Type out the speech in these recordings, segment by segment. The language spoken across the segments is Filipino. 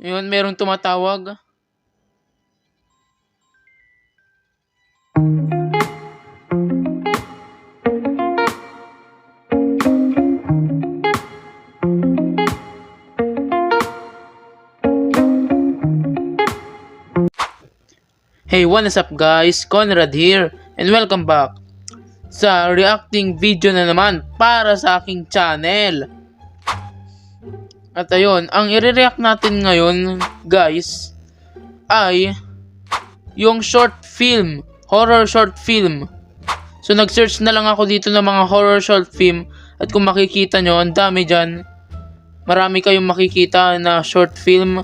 Ayun, merong tumatawag. Hey, what's up guys? Conrad here and welcome back sa reacting video na naman para sa aking channel. At ayun, ang i-react natin ngayon guys ay yung short film, horror short film. So nag-search na lang ako dito ng mga horror short film at kung makikita nyo, ang dami dyan. Marami kayong makikita na short film.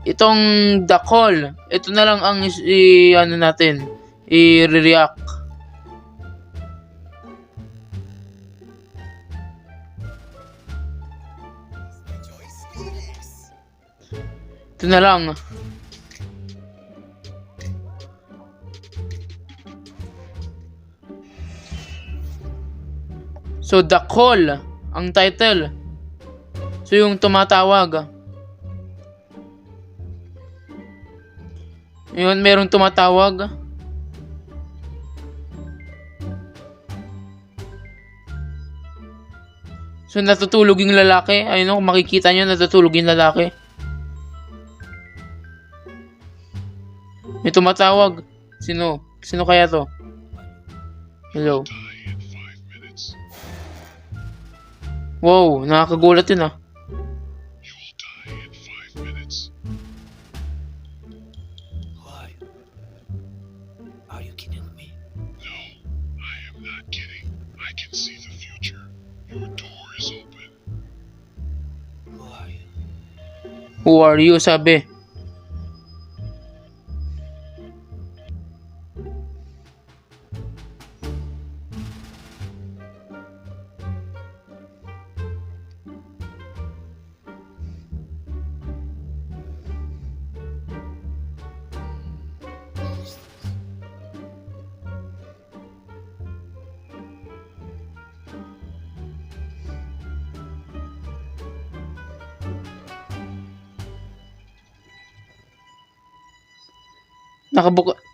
Itong The Call, ito na lang ang ano natin, i-react. Ito na lang. So The Call ang title. So yung tumatawag. Yun, merong tumatawag. So natutulog yung lalaki. Ayun, kung makikita nyo, natutulog yung lalaki. May tumatawag. Sino? Sino kaya to? Hello. Wow, nakakagulat yun ah. Are you kidding me? No, I am not kidding. I can see the future. Your door is open. Who are you? Who are you, sabi.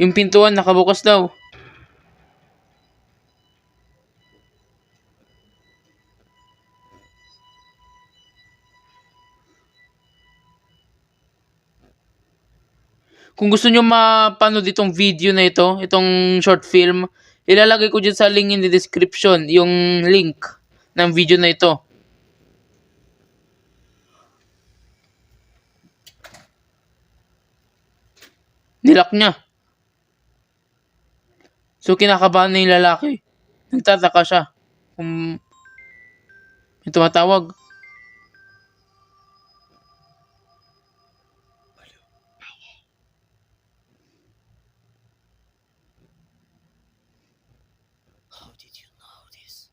Yung pintuan nakabukas daw. Kung gusto nyo mapanood itong video na ito, itong short film, ilalagay ko dyan sa link in the description, yung link ng video na ito. Nilak niya. So kinakabahan na yung lalaki. Nagtataka siya kung may tumatawag. How did you know this?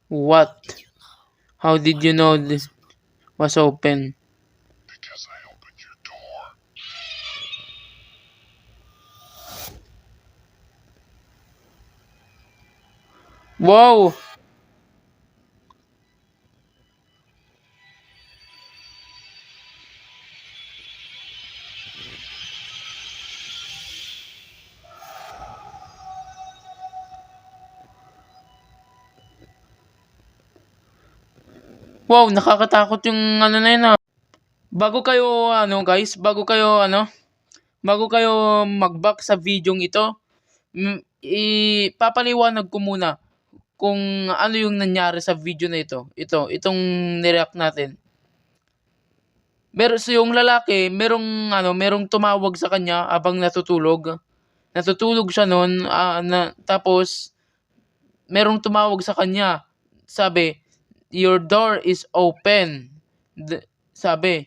What? Did you know? How did you know this was open? Because I opened your door. Wow! Wow, nakakatakot yung ano na yun ah. Bago kayo mag-back sa videong ito, ipapaliwanag ko muna kung ano yung nangyari sa video na ito. Itong nireact natin. So yung lalaki, merong tumawag sa kanya habang natutulog. Natutulog siya noon, tapos merong tumawag sa kanya. Sabi, "Your door is open." Sabi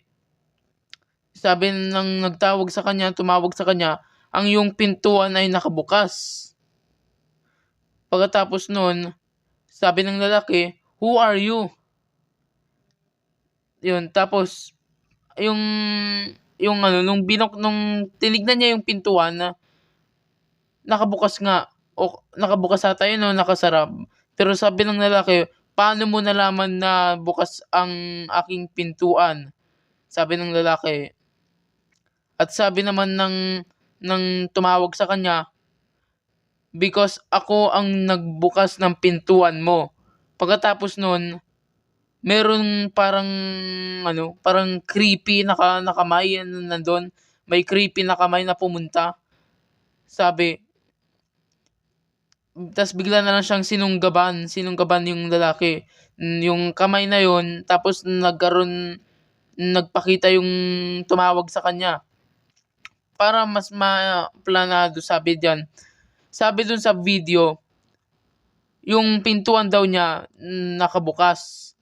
ng tumawag sa kanya, ang yung pintuan ay nakabukas. Pagkatapos nun, sabi ng lalaki, "Who are you?" Yun, tapos nung tinignan niya yung pintuan na nakabukas nga, o nakabukas ata yun o nakasara. Pero sabi ng lalaki, "Paano mo nalaman na bukas ang aking pintuan?" Sabi ng lalaki. At sabi naman ng tumawag sa kanya, because ako ang nagbukas ng pintuan mo. Pagkatapos nun, meron parang creepy na kamay nandun. May creepy na kamay na pumunta. Sabi, tas bigla na lang siyang sinunggaban yung lalaki. Yung kamay na yun, tapos nagpakita yung tumawag sa kanya. Para mas maplanado, sabi diyan. Sabi dun sa video, yung pintuan daw niya nakabukas.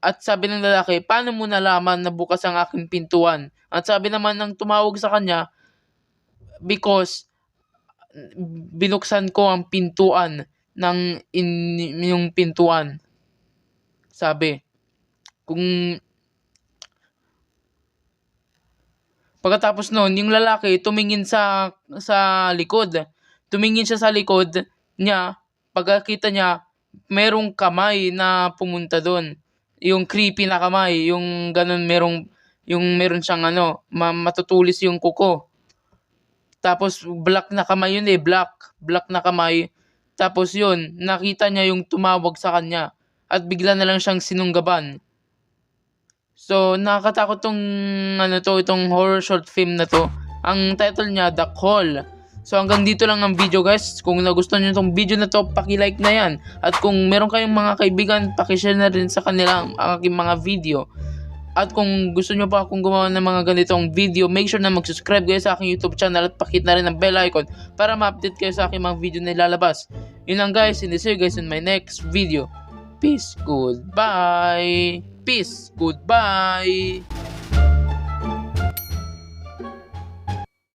At sabi ng lalaki, paano mo nalaman na bukas ang aking pintuan? At sabi naman ng tumawag sa kanya, because binuksan ko ang pintuan yung pintuan. Sabi, pagkatapos noon, yung lalaki tumingin sa likod. Tumingin siya sa likod niya. Pagkakita niya, merong kamay na pumunta doon. Yung creepy na kamay, yung ganun, meron siyang matutulis yung kuko. Tapos black na kamay yun black na kamay. Tapos yun, nakita niya yung tumawag sa kanya at bigla na lang siyang sinunggaban. So, nakakatakot itong horror short film na to. Ang title niya, The Call. So, hanggang dito lang ang video, guys. Kung nagustuhan niyo itong video na to, paki-like na yan. At kung meron kayong mga kaibigan, paki-share na rin sa kanila ang aking mga video. At kung gusto nyo pa akong gumawa ng mga ganitong video, make sure na mag-subscribe kayo sa aking YouTube channel at pakit na rin ang bell icon para ma-update kayo sa aking mga video na ilalabas. Yun lang, guys, and see you guys in my next video. Peace, goodbye. Peace, goodbye.